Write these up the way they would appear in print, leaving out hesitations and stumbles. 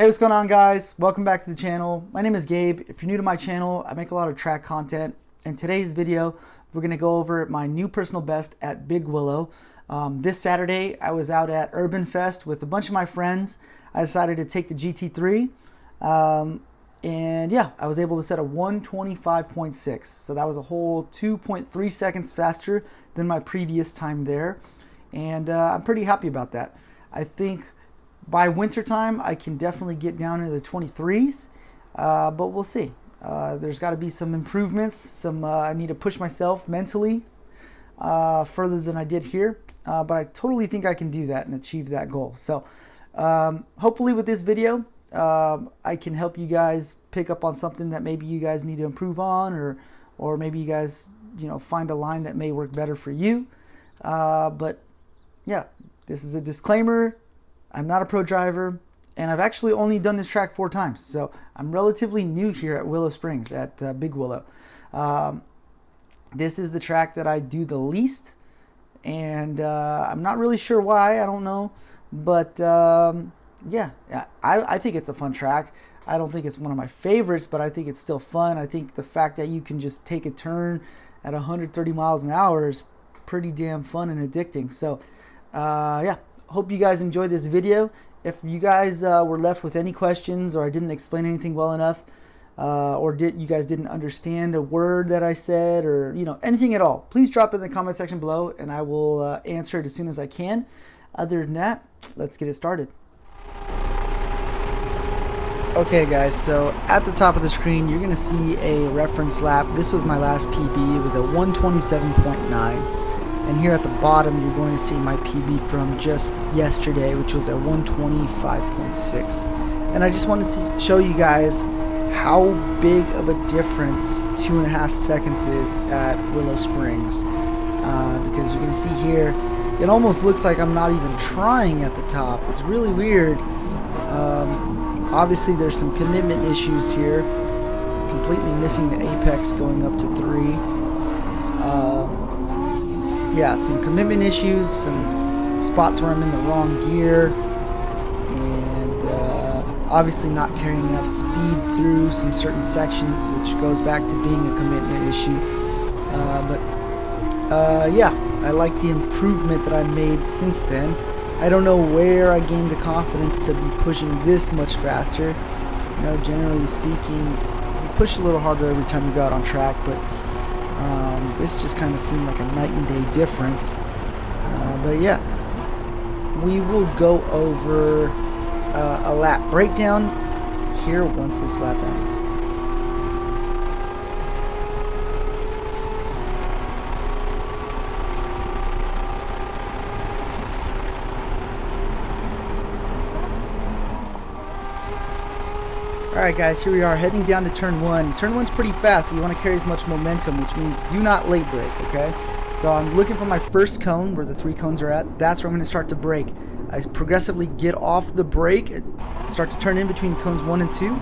Hey, what's going on, guys? Welcome back to the channel. My name is Gabe. If you're new to my channel, I make a lot of track content. In today's video, we're going to go over my new personal best at Big Willow. This Saturday, I was out at Urban Fest with a bunch of my friends. I decided to take the GT3, and yeah, I was able to set a 125.6. So that was a whole 2.3 seconds faster than my previous time there, and I'm pretty happy about that. I think by winter time, I can definitely get down into the 23s, but we'll see. There's got to be some improvements. I need to push myself mentally further than I did here, but I totally think I can do that and achieve that goal. So hopefully with this video, I can help you guys pick up on something that maybe you guys need to improve on, or maybe you guys find a line that may work better for you. But yeah, this is a disclaimer. I'm not a pro driver, and I've actually only done this track 4 times, so I'm relatively new here at Willow Springs, at Big Willow. This is the track that I do the least, and I'm not really sure why. I don't know, but yeah, I think it's a fun track. I don't think it's one of my favorites, but I think it's still fun. I think the fact that you can just take a turn at 130 miles an hour is pretty damn fun and addicting. So yeah. Hope you guys enjoyed this video. If you guys were left with any questions, or I didn't explain anything well enough, or you guys didn't understand a word that I said, or anything at all, please drop it in the comment section below, and I will answer it as soon as I can. Other than that, let's get it started. Okay guys, so at the top of the screen you're gonna see a reference lap. This was my last PB. It was a 127.9. And here at the bottom, you're going to see my PB from just yesterday, which was a 125.6. And I just want to show you guys how big of a difference 2.5 seconds is at Willow Springs. Because you're going to see here, it almost looks like I'm not even trying at the top. It's really weird. Obviously, there's some commitment issues here. Completely missing the apex going up to 3. Yeah, some commitment issues, some spots where I'm in the wrong gear, and obviously not carrying enough speed through some certain sections, which goes back to being a commitment issue. Yeah, I like the improvement that I made since then. I don't know where I gained the confidence to be pushing this much faster. Generally speaking, you push a little harder every time you go out on track, but this just kind of seemed like a night and day difference. But yeah, we will go over a lap breakdown here once this lap ends. Alright guys, here we are heading down to turn 1. Turn 1's pretty fast, so you want to carry as much momentum, which means do not late brake, okay? So I'm looking for my first cone, where the 3 cones are at. That's where I'm going to start to brake. I progressively get off the brake, start to turn in between cones 1 and 2,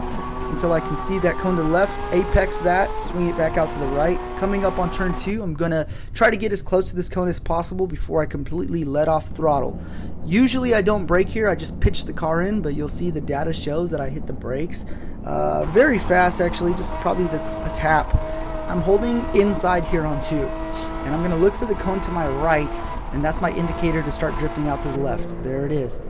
until I can see that cone to the left, apex that, swing it back out to the right. Coming up on turn 2, I'm going to try to get as close to this cone as possible before I completely let off throttle. Usually I don't brake here, I just pitch the car in, but you'll see the data shows that I hit the brakes. Very fast actually, just probably just a tap. I'm holding inside here on 2, and I'm going to look for the cone to my right, and that's my indicator to start drifting out to the left. There it is.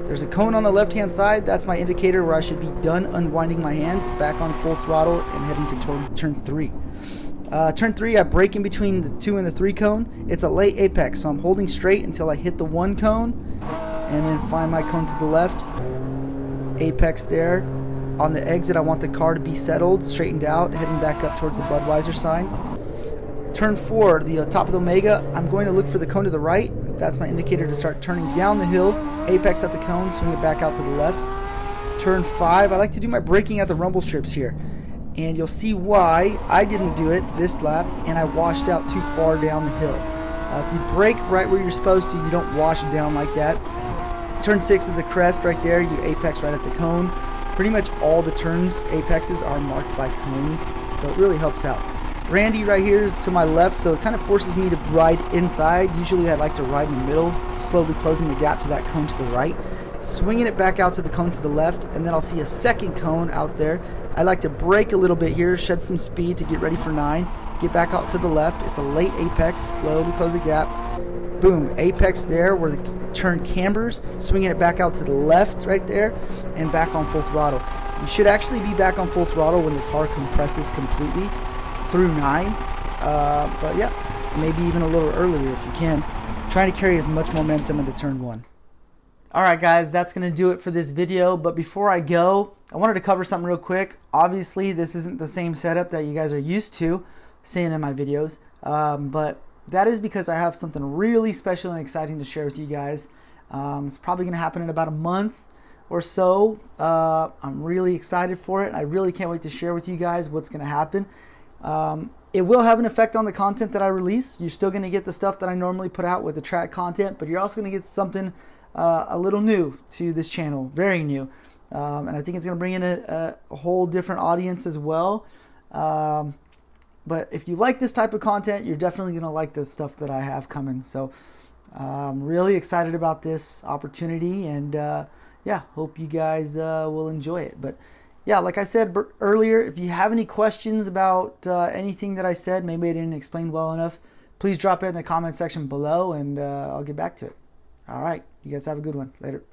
There's a cone on the left hand side. That's my indicator where I should be done unwinding my hands, back on full throttle, and heading to turn 3. Turn 3, I brake in between the 2 and the 3 cone. It's a late apex, so I'm holding straight until I hit the 1 cone, and then find my cone to the left. Apex there. On the exit, I want the car to be settled, straightened out, heading back up towards the Budweiser sign. Turn 4, the top of the Omega, I'm going to look for the cone to the right. That's my indicator to start turning down the hill. Apex at the cone, swing it back out to the left. Turn 5, I like to do my braking at the rumble strips here. And you'll see why I didn't do it this lap, and I washed out too far down the hill. If you brake right where you're supposed to, you don't wash down like that. Turn 6 is a crest right there. You apex right at the cone. Pretty much all the turns, apexes, are marked by cones, so it really helps out. Randy right here is to my left, so it kind of forces me to ride inside. Usually I like to ride in the middle, slowly closing the gap to that cone to the right. swinging it back out to the cone to the left, and then I'll see a second cone out there. I like to brake a little bit here, shed some speed to get ready for 9, get back out to the left. It's a late apex, slowly close the gap. Boom, apex there where the turn cambers, swinging it back out to the left right there, and back on full throttle. You should actually be back on full throttle when the car compresses completely through 9, but yeah, maybe even a little earlier if you can. Trying to carry as much momentum into turn 1. Alright guys, that's going to do it for this video, but before I go, I wanted to cover something real quick. Obviously, this isn't the same setup that you guys are used to seeing in my videos, but that is because I have something really special and exciting to share with you guys. It's probably going to happen in about a month or so. I'm really excited for it. I really can't wait to share with you guys what's going to happen. It will have an effect on the content that I release. You're still going to get the stuff that I normally put out with the track content, but you're also going to get something a little new to this channel, very new. And I think it's going to bring in a whole different audience as well. But if you like this type of content, you're definitely going to like the stuff that I have coming. So I'm really excited about this opportunity, and yeah, hope you guys will enjoy it. But yeah, like I said earlier, if you have any questions about anything that I said, maybe I didn't explain well enough, please drop it in the comment section below, and I'll get back to it. All right, you guys have a good one. Later.